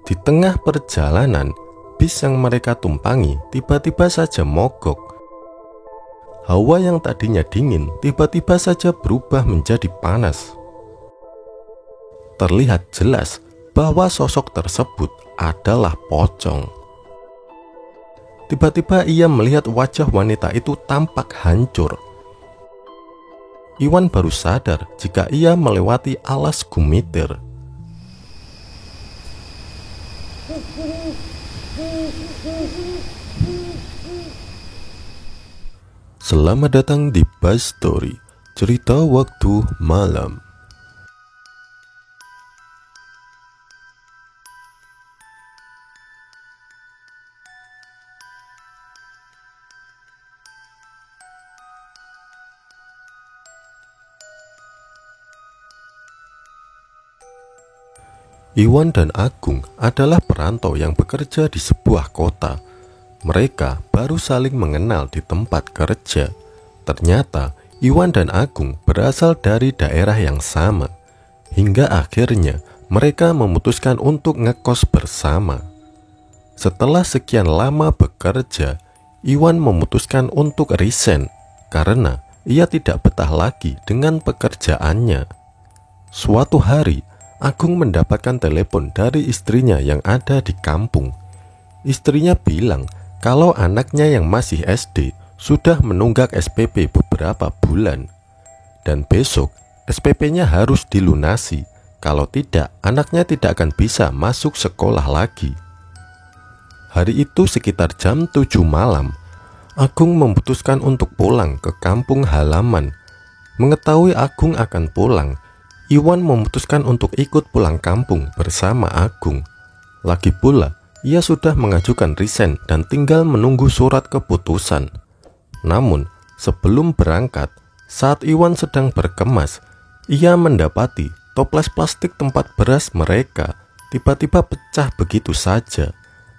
Di tengah perjalanan, bis yang mereka tumpangi tiba-tiba saja mogok. Hawa yang tadinya dingin tiba-tiba saja berubah menjadi panas. Terlihat jelas bahwa sosok tersebut adalah pocong. Tiba-tiba ia melihat wajah wanita itu tampak hancur. Iwan baru sadar jika ia melewati alas gumitir. Selamat datang di Buzz Story, cerita waktu malam. Iwan dan Agung adalah perantau yang bekerja di sebuah kota. Mereka baru saling mengenal di tempat kerja. Ternyata Iwan dan Agung berasal dari daerah yang sama. Hingga akhirnya mereka memutuskan untuk ngekos bersama. Setelah sekian lama bekerja, Iwan memutuskan untuk resign karena ia tidak betah lagi dengan pekerjaannya. Suatu hari, Agung mendapatkan telepon dari istrinya yang ada di kampung. Istrinya bilang kalau anaknya yang masih SD sudah menunggak SPP beberapa bulan. Dan besok SPP-nya harus dilunasi. Kalau tidak, anaknya tidak akan bisa masuk sekolah lagi. Hari itu sekitar jam 7 malam, Agung memutuskan untuk pulang ke kampung halaman. Mengetahui Agung akan pulang, Iwan memutuskan untuk ikut pulang kampung bersama Agung. Lagi pula, ia sudah mengajukan resign dan tinggal menunggu surat keputusan. Namun, sebelum berangkat, saat Iwan sedang berkemas, ia mendapati toples plastik tempat beras mereka tiba-tiba pecah begitu saja.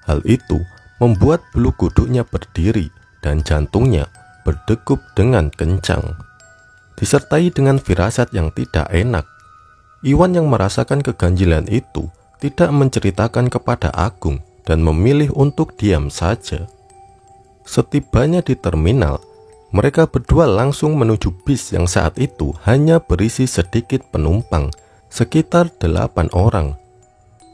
Hal itu membuat bulu kuduknya berdiri dan jantungnya berdegup dengan kencang. Disertai dengan firasat yang tidak enak, Iwan yang merasakan keganjilan itu tidak menceritakan kepada Agung dan memilih untuk diam saja. Setibanya di terminal, mereka berdua langsung menuju bis yang saat itu hanya berisi sedikit penumpang, sekitar 8 orang.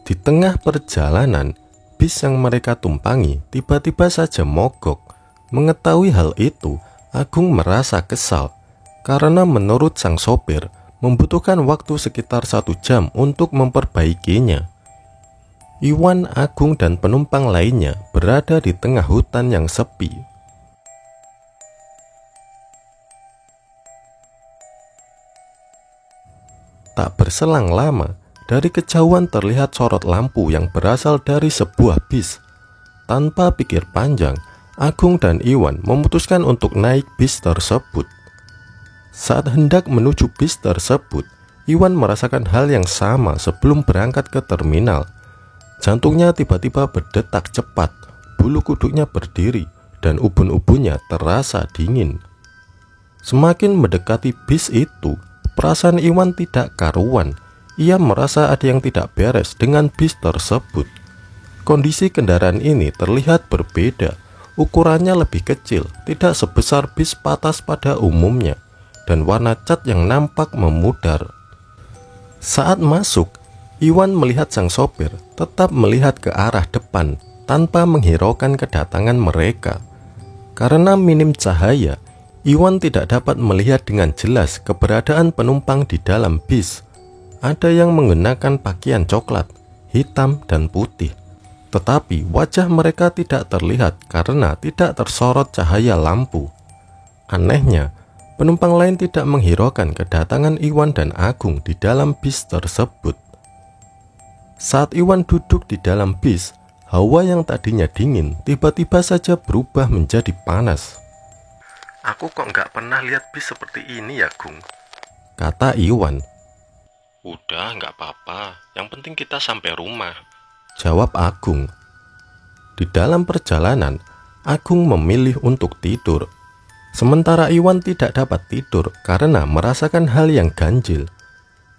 Di tengah perjalanan, bis yang mereka tumpangi tiba-tiba saja mogok. Mengetahui hal itu, Agung merasa kesal karena menurut sang sopir membutuhkan waktu sekitar 1 jam untuk memperbaikinya. Iwan, Agung, dan penumpang lainnya berada di tengah hutan yang sepi. Tak berselang lama, dari kejauhan terlihat sorot lampu yang berasal dari sebuah bis. Tanpa pikir panjang, Agung dan Iwan memutuskan untuk naik bis tersebut. Saat hendak menuju bis tersebut, Iwan merasakan hal yang sama sebelum berangkat ke terminal. Jantungnya tiba-tiba berdetak cepat, bulu kuduknya berdiri, dan ubun-ubunnya terasa dingin. Semakin mendekati bis itu, perasaan Iwan tidak karuan. Ia merasa ada yang tidak beres dengan bis tersebut. Kondisi kendaraan ini terlihat berbeda. Ukurannya lebih kecil, tidak sebesar bis patas pada umumnya, dan warna cat yang nampak memudar. Saat masuk, Iwan melihat sang sopir tetap melihat ke arah depan tanpa menghiraukan kedatangan mereka. Karena minim cahaya, Iwan tidak dapat melihat dengan jelas keberadaan penumpang di dalam bis. Ada yang mengenakan pakaian coklat, hitam, dan putih. Tetapi wajah mereka tidak terlihat karena tidak tersorot cahaya lampu. Anehnya, penumpang lain tidak menghiraukan kedatangan Iwan dan Agung di dalam bis tersebut. Saat Iwan duduk di dalam bis, hawa yang tadinya dingin tiba-tiba saja berubah menjadi panas. "Aku kok nggak pernah lihat bis seperti ini ya, Gung?" kata Iwan. "Udah, nggak apa-apa. Yang penting kita sampai rumah," jawab Agung. Di dalam perjalanan, Agung memilih untuk tidur. Sementara Iwan tidak dapat tidur karena merasakan hal yang ganjil.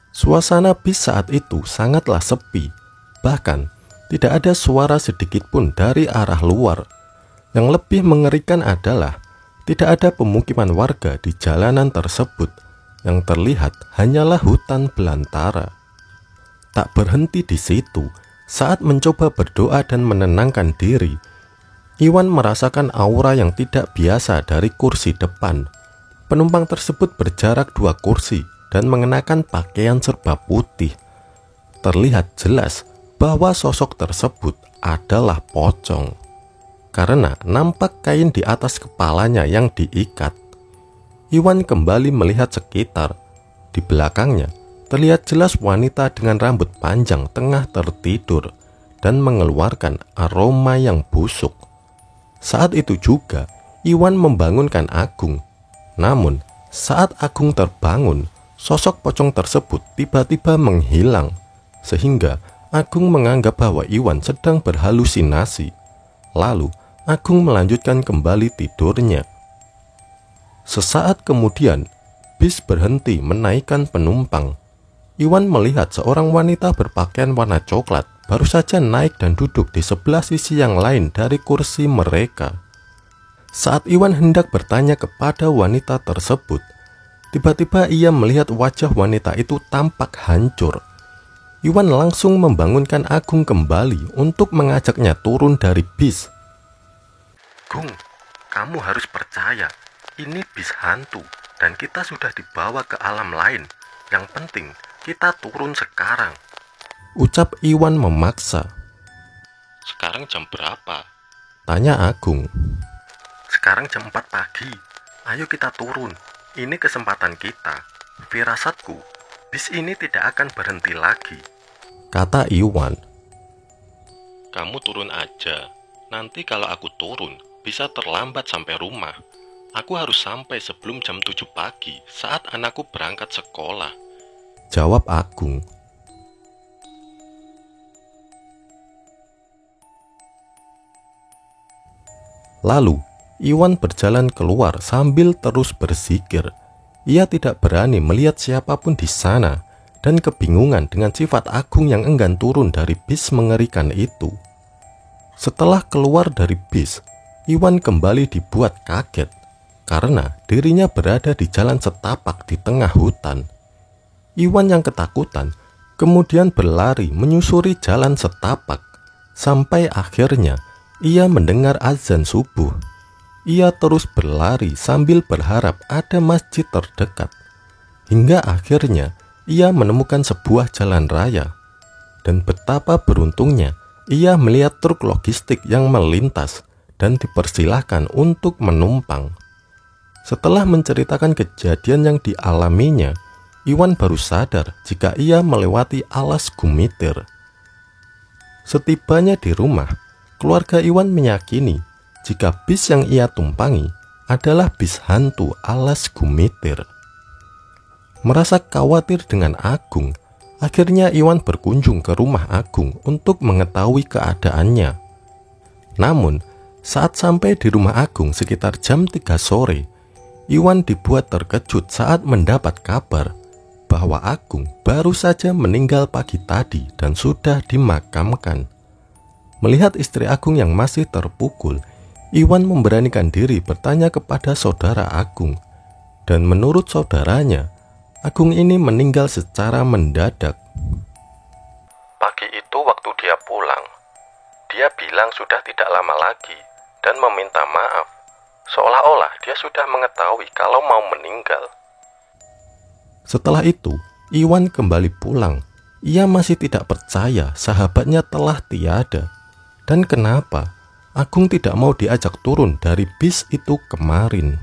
Suasana bis saat itu sangatlah sepi. Bahkan Tidak ada suara sedikit pun dari arah luar. Yang lebih mengerikan adalah tidak ada pemukiman warga di jalanan tersebut. Yang terlihat hanyalah hutan belantara. Tak berhenti di situ, saat mencoba berdoa dan menenangkan diri, Iwan merasakan aura yang tidak biasa dari kursi depan. Penumpang tersebut berjarak 2 kursi dan mengenakan pakaian serba putih. Terlihat jelas bahwa sosok tersebut adalah pocong, karena nampak kain di atas kepalanya yang diikat. Iwan kembali melihat sekitar. Di belakangnya terlihat jelas wanita dengan rambut panjang tengah tertidur dan mengeluarkan aroma yang busuk. Saat itu juga Iwan membangunkan Agung. Namun saat Agung terbangun, sosok pocong tersebut tiba-tiba menghilang, sehingga Agung menganggap bahwa Iwan sedang berhalusinasi. Lalu Agung melanjutkan kembali tidurnya. Sesaat kemudian, bis berhenti menaikkan penumpang. Iwan melihat seorang wanita berpakaian warna coklat baru saja naik dan duduk di sebelah sisi yang lain dari kursi mereka. Saat Iwan hendak bertanya kepada wanita tersebut, tiba-tiba ia melihat wajah wanita itu tampak hancur. Iwan langsung membangunkan Agung kembali untuk mengajaknya turun dari bis. Gung, kamu harus percaya, ini bis hantu dan kita sudah dibawa ke alam lain. Yang penting kita turun sekarang, ucap Iwan memaksa. Sekarang jam berapa? Tanya Agung. Sekarang jam 4 pagi. Ayo kita turun. Ini kesempatan kita. Firasatku, bis ini tidak akan berhenti lagi, kata Iwan. Kamu turun aja. Nanti kalau aku turun, bisa terlambat sampai rumah. Aku harus sampai sebelum jam 7 pagi saat anakku berangkat sekolah, jawab Agung. Lalu Iwan berjalan keluar sambil terus berzikir. Ia tidak berani melihat siapapun di sana dan kebingungan dengan sifat Agung yang enggan turun dari bis mengerikan itu. Setelah keluar dari bis, Iwan kembali dibuat kaget karena dirinya berada di jalan setapak di tengah hutan. Iwan yang ketakutan kemudian berlari menyusuri jalan setapak sampai akhirnya ia mendengar azan subuh. Ia terus berlari sambil berharap ada masjid terdekat. Hingga akhirnya ia menemukan sebuah jalan raya. Dan betapa beruntungnya ia melihat truk logistik yang melintas dan dipersilahkan untuk menumpang. Setelah menceritakan kejadian yang dialaminya, Iwan baru sadar jika ia melewati alas gumitir. Setibanya di rumah, keluarga Iwan meyakini jika bis yang ia tumpangi adalah bis hantu alas gumitir. Merasa khawatir dengan Agung, akhirnya Iwan berkunjung ke rumah Agung untuk mengetahui keadaannya. Namun, saat sampai di rumah Agung sekitar jam 3 sore, Iwan dibuat terkejut saat mendapat kabar bahwa Agung baru saja meninggal pagi tadi dan sudah dimakamkan. Melihat istri Agung yang masih terpukul, Iwan memberanikan diri bertanya kepada saudara Agung. Dan menurut saudaranya, Agung ini meninggal secara mendadak. Pagi itu waktu dia pulang, dia bilang sudah tidak lama lagi dan meminta maaf, seolah-olah dia sudah mengetahui kalau mau meninggal. Setelah itu, Iwan kembali pulang. Ia masih tidak percaya sahabatnya telah tiada. Dan kenapa Agung tidak mau diajak turun dari bis itu kemarin?